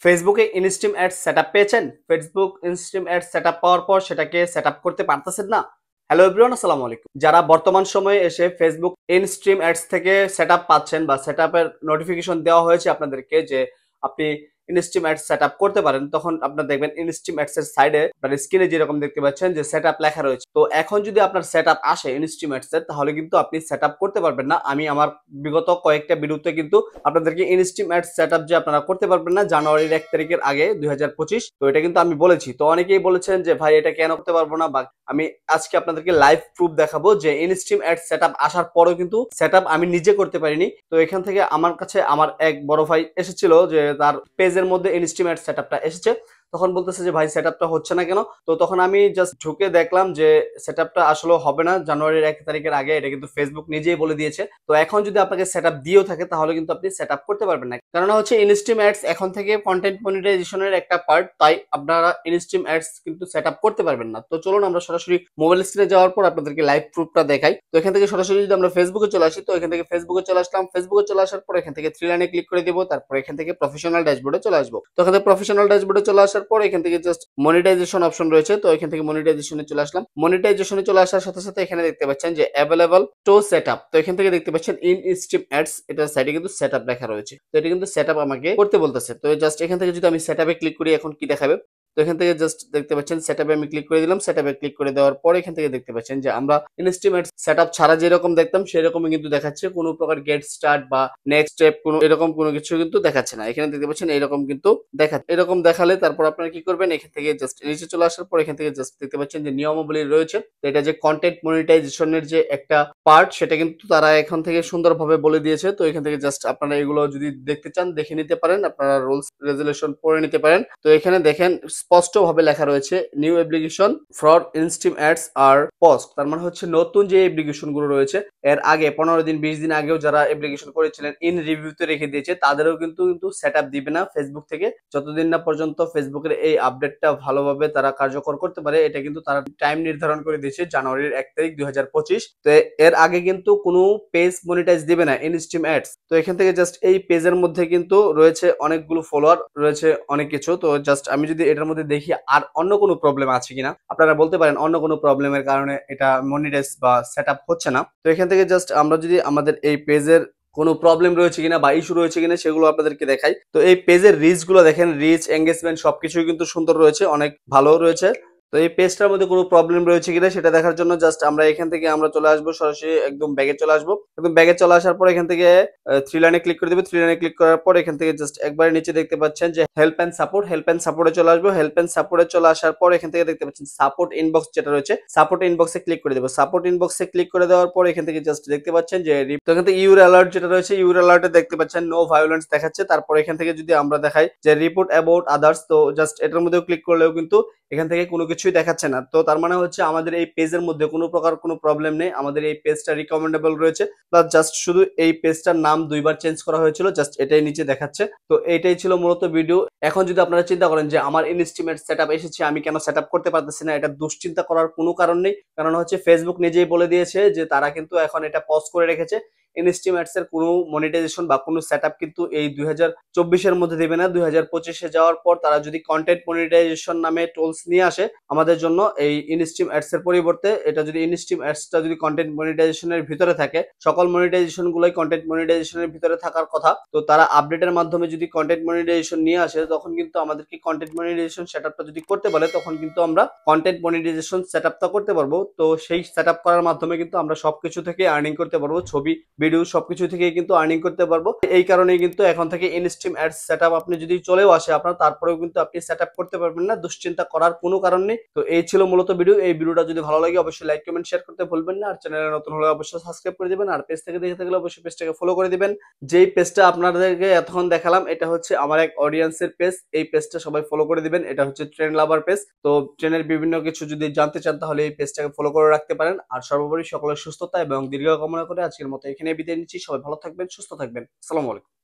ফেসবুকে instream ads setup পেয়েছেন? Facebook instream ads setup পাওয়ার পর সেটাকে সেটআপ করতে পারতেছেন না? হ্যালো এভরিওয়ান, আসসালামু আলাইকুম। যারা বর্তমান সময়ে এসে ফেসবুক ইনস্ট্রিম অ্যাডস থেকে সেটআপ পাচ্ছেন বা সেটআপের নোটিফিকেশন দেওয়া হয়েছে আপনাদেরকে যে আপনি ইনস্ট্রিম অ্যাডস সেটআপ করতে পারেন, তখন আপনারা দেখবেন ইনস্ট্রিম অ্যাডস এর সাইডে আপনার স্ক্রিনে যেরকম দেখতে পাচ্ছেন যে সেটআপ লেখা রয়েছে। তো এখন যদি আপনার সেটআপ আসে ইনস্ট্রিম অ্যাডস এর, তাহলে কিন্তু আপনি সেটআপ করতে পারবেন না। আমি আমার বিগত কয়েকটা ভিডিওতে কিন্তু আপনাদেরকে ইনস্ট্রিম অ্যাডস সেটআপ যে আপনারা করতে পারবেন না জানুয়ারির 1 তারিখের আগে 2025, তো এটা কিন্তু আমি বলেছি। তো অনেকেই বলেছেন যে ভাই এটা কেন করতে পারবো না, বা আমি আজকে আপনাদেরকে লাইভ প্রুফ দেখাবো যে ইনস্ট্রিম অ্যাডস সেটআপ আসার পরেও কিন্তু সেটআপ আমি নিজে করতে পারিনি। তো এখান থেকে আমার কাছে আমার এক বড় ভাই এসেছিল যে তার পেজের মধ্যে ইনস্ট্রিম অ্যাডস সেটআপটা এসেছে। তখন বলতেছে যে ভাই সেটআপটা হচ্ছে না কেন? তো তখন আমি জাস্ট ঢুকে দেখলাম যে সেটআপটা আসলে হবে না জানুয়ারির 1 তারিখের আগে, এটা কিন্তু ফেসবুক নিজেই বলে দিয়েছে। তো এখন যদি আপনাকে সেটআপ দিয়েও থাকে তাহলে কিন্তু আপনি সেটআপ করতে পারবেন না। কারণ হচ্ছে ইনস্ট্রিম অ্যাডস এখন থেকে কন্টেন্ট মনিটাইজেশনের একটা পার্ট, তাই আপনারা ইনস্ট্রিম অ্যাডস কিন্তু সেটআপ করতে পারবেন না। তো চলুন আমরা সরাসরি মোবাইল স্ক্রিনে যাওয়ার পর আপনাদেরকে লাইভ প্রুফটা দেখাই। তো এখান থেকে সরাসরি যদি আমরা ফেসবুকে চলে আসি, তো এখান থেকে ফেসবুকে চলে আসলাম। ফেসবুকে চলে আসার পর এখান থেকে থ্রি লাইনে ক্লিক করে দিব, তারপর এখান থেকে প্রফেশনাল ড্যাশবোর্ডে চলে আসবো। তো এখান থেকে প্রফেশনাল ড্যাশবোর্ডে চলে আসার পর এখান থেকে জাস্ট মনিটাইজেশন অপশন রয়েছে, তো এখান থেকে মনিটাইজেশনে চলে আসলাম। মনিটাইজেশনে চলে আসার সাথে সাথে এখানে দেখতে পাচ্ছেন যে অ্যাভেলেবল টু সেটআপ। তো এখান থেকে দেখতে পাচ্ছেন ইনস্ট্রিম অ্যাডস, এটার সাইডে কিন্তু সেটআপ লেখা রয়েছে। তো এটা কিন্তু সেটআপ আমাকে করতে বলতেছে। তো জাস্ট এখান থেকে যদি আমি সেটআপে ক্লিক করি, এখন কি দেখাবে? তো এখান থেকে জাস্ট দেখতে পাচ্ছেন সেটআপে আমি ক্লিক করে দিলাম। সেটআপে ক্লিক করে দেওয়ার পর এখান থেকে দেখতে পাচ্ছেন যে আমরা ইনস্ট্রিম অ্যাডস সেটআপ ছাড়া যেরকম দেখতাম সেরকমই কিন্তু দেখাচ্ছে। কোনো প্রকার গেট স্টার্ট বা নেক্সট স্টেপ কোনো এরকম কোনো কিছু কিন্তু দেখাচ্ছে না। এখানে দেখতে পাচ্ছেন এরকম কিন্তু দেখাচ্ছে। এরকম দেখালে তারপর আপনারা কি করবেন? এখান থেকে জাস্ট নিচে চলে আসার পর এখান থেকে জাস্ট দেখতে পাচ্ছেন যে নিয়মাবলী রয়েছে। তো এটা যে কন্টেন্ট মনিটাইজেশনের যে একটা পার্ট, সেটা কিন্তু তারা এখান থেকে সুন্দরভাবে বলে দিয়েছে। তো এখান থেকে জাস্ট আপনারা এগুলো যদি দেখতে চান দেখে নিতে পারেন, আপনারা রুলস রেজুলেশন পড়ে নিতে পারেন। তো এখানে দেখেন স্পষ্টভাবে লেখা রয়েছে new application for instream ads আর পোস্ট। তার মানে হচ্ছে নতুন যে অ্যাপ্লিকেশন গুলো রয়েছে এর আগে 15 দিন 20 দিন আগেও যারা অ্যাপ্লিকেশন করেছিলেন ইন রিভিউতে রেখে দিয়েছে, তাদেরও কিন্তু সেটআপ দিবে না ফেসবুক থেকে যতদিন না পর্যন্ত ফেসবুকের এই আপডেটটা ভালোভাবে তারা কার্যকর করতে পারে। এটা কিন্তু তারা টাইম নির্ধারণ করে দিয়েছে জানুয়ারির 1 তারিখ 2025। তো এর আগে কিন্তু কোনো পেজ মনিটাইজ দিবে না ইনস্ট্রিম অ্যাডস। তো এখান থেকে জাস্ট এই পেজের মধ্যে কিন্তু রয়েছে অনেকগুলো ফলোয়ার, রয়েছে অনেক কিছু। তো জাস্ট আমি যদি এটার মধ্যে দেখি আর অন্য কোনো প্রবলেম আছে কিনা, আপনারা বলতে পারেন অন্য কোনো প্রবলেমের কারণে এটা মনিটাইজ বা সেটআপ হচ্ছে না। তো এখান থেকে জাস্ট আমরা যদি আমাদের এই পেজের কোনো প্রবলেম রয়েছে কিনা বা ইস্যু রয়েছে কিনা সেগুলো আপনাদেরকে দেখাই। তো এই পেজের রিচ গুলো দেখেন, রিচ এঙ্গেজমেন্ট সবকিছুই কিন্তু সুন্দর রয়েছে, অনেক ভালো রয়েছে। তো এই পেজটার মধ্যে কোনো প্রবলেম রয়েছে কিনা সেটা দেখার জন্য জাস্ট আমরা এখান থেকে আমরা চলে আসবো, সরাসরি একদম ব্যাগে চলে আসবো। একদম ব্যাগে চলে আসার পর এখান থেকে থ্রি লাইনে ক্লিক করে দেবো। থ্রি লাইনে ক্লিক করার পর এখান থেকে জাস্ট একবারে নিচে দেখতে পাচ্ছেন যে help and support, help and সাপোর্টে চলে আসবো। হেল্প এন্ড সাপোর্টে চলে আসার পর এখান থেকে দেখতে পাচ্ছেন সাপোর্ট ইনবক্স যেটা রয়েছে, সাপোর্ট ইনবক্সে ক্লিক করে দেবো। সাপোর্ট ইনবক্সে ক্লিক করে দেওয়ার পর এখান থেকে জাস্ট দেখতে পাচ্ছেন যে তো এখান থেকে ইউর অ্যালার্ট যেটা রয়েছে, ইউর অ্যালার্টে দেখতে পাচ্ছেন নো ভায়োলেন্স দেখাচ্ছে। তারপর এখান থেকে যদি আমরা দেখাই যে রিপোর্ট অ্যাবাউট আদার্স, তো জাস্ট এটার মধ্যেও ক্লিক করলেও কিন্তু এখান থেকে কোনো কিছুই দেখাচ্ছে না। তো তার মানে হচ্ছে আমাদের এই পেজের মধ্যে কোনো প্রকার কোনো প্রবলেম নেই, আমাদের এই পেজটা রিকমেন্ডেবল রয়েছে। প্লাস জাস্ট শুধু এই পেজটার নাম দুইবার চেঞ্জ করা হয়েছিল, জাস্ট এটাই নিচে দেখাচ্ছে। তো এইটাই ছিল মূলত ভিডিও। এখন যদি আপনারা চিন্তা করেন যে আমার ইনস্ট্রিমেট সেটআপ এসেছে, আমি কেন সেটআপ করতে পারতেছি না, এটা দুশ্চিন্তা করার কোনো কারণ নেই। কারণ হচ্ছে ফেসবুক নিজেই বলে দিয়েছে যে তারা কিন্তু এখন এটা পজ করে রেখেছে। ইনস্ট্রিম অ্যাডস এর কোনো মনিটাইজেশন বা কোনো সেটআপ কিন্তু এই 2024 এর মধ্যে দেবে না। 2025 এ যাওয়ার পর তারা যদি কন্টেন্ট মনিটাইজেশন নামে টুলস নিয়ে আসে আমাদের জন্য এই ইনস্ট্রিম অ্যাডস এর পরিবর্তে, এটা যদি ইনস্ট্রিম অ্যাডসটা যদি কন্টেন্ট মনিটাইজেশনের ভিতরে থাকে, সকল মনিটাইজেশন গুলোই কন্টেন্ট মনিটাইজেশনের ভিতরে থাকার কথা, তো তারা আপডেটের মাধ্যমে যদি কন্টেন্ট মনিটাইজেশন নিয়ে আসে তখন কিন্তু আমাদেরকে কন্টেন্ট মনিটাইজেশন সেটআপটা যদি করতে বলে তখন কিন্তু আমরা কন্টেন্ট মনিটাইজেশন সেটআপটা করতে পারবো। তো সেই সেটআপ করার মাধ্যমে কিন্তু আমরা সবকিছু থেকে আর্নিং করতে পারবো, ছবি ভিডিও সবকিছু থেকে কিন্তু আর্নিং করতে পারবো। এই কারণেই কিন্তু এখন থেকে ইনস্ট্রিম অ্যাডস সেটআপ আপনি যদি চলেও আসে আপনার, তারপরেও কিন্তু আপনি সেটআপ করতে পারবেন না, দুশ্চিন্তা করার কোনো কারণ নেই। তো এই ছিল মূলত ভিডিও। এই ভিডিওটা যদি ভালো লাগে অবশ্যই লাইক কমেন্ট শেয়ার করতে ভুলবেন না, আর চ্যানেলে নতুন হলে অবশ্যই সাবস্ক্রাইব করে দিবেন, আর পেজ থেকে দেখে থাকলে অবশ্যই পেজটাকে ফলো করে দিবেন। যেই পেজটা আপনাদেরকে এতক্ষণ দেখালাম এটা হচ্ছে আমার এক অডিয়েন্সের পেজ, এই পেজটা সবাই ফলো করে দিবেন। এটা হচ্ছে ট্রেন লাভার পেজ। তো ট্রেনের বিভিন্ন কিছু যদি জানতে চান তাহলে এই পেজটাকে ফলো করে রাখতে পারেন। আর সর্বোপরি সকলের সুস্থতা এবং দীর্ঘ কামনা করে আজকের মতো এখানে বিদায় নিচ্ছি। সবাই ভালো থাকবেন, সুস্থ থাকবেন। আসসালামু আলাইকুম।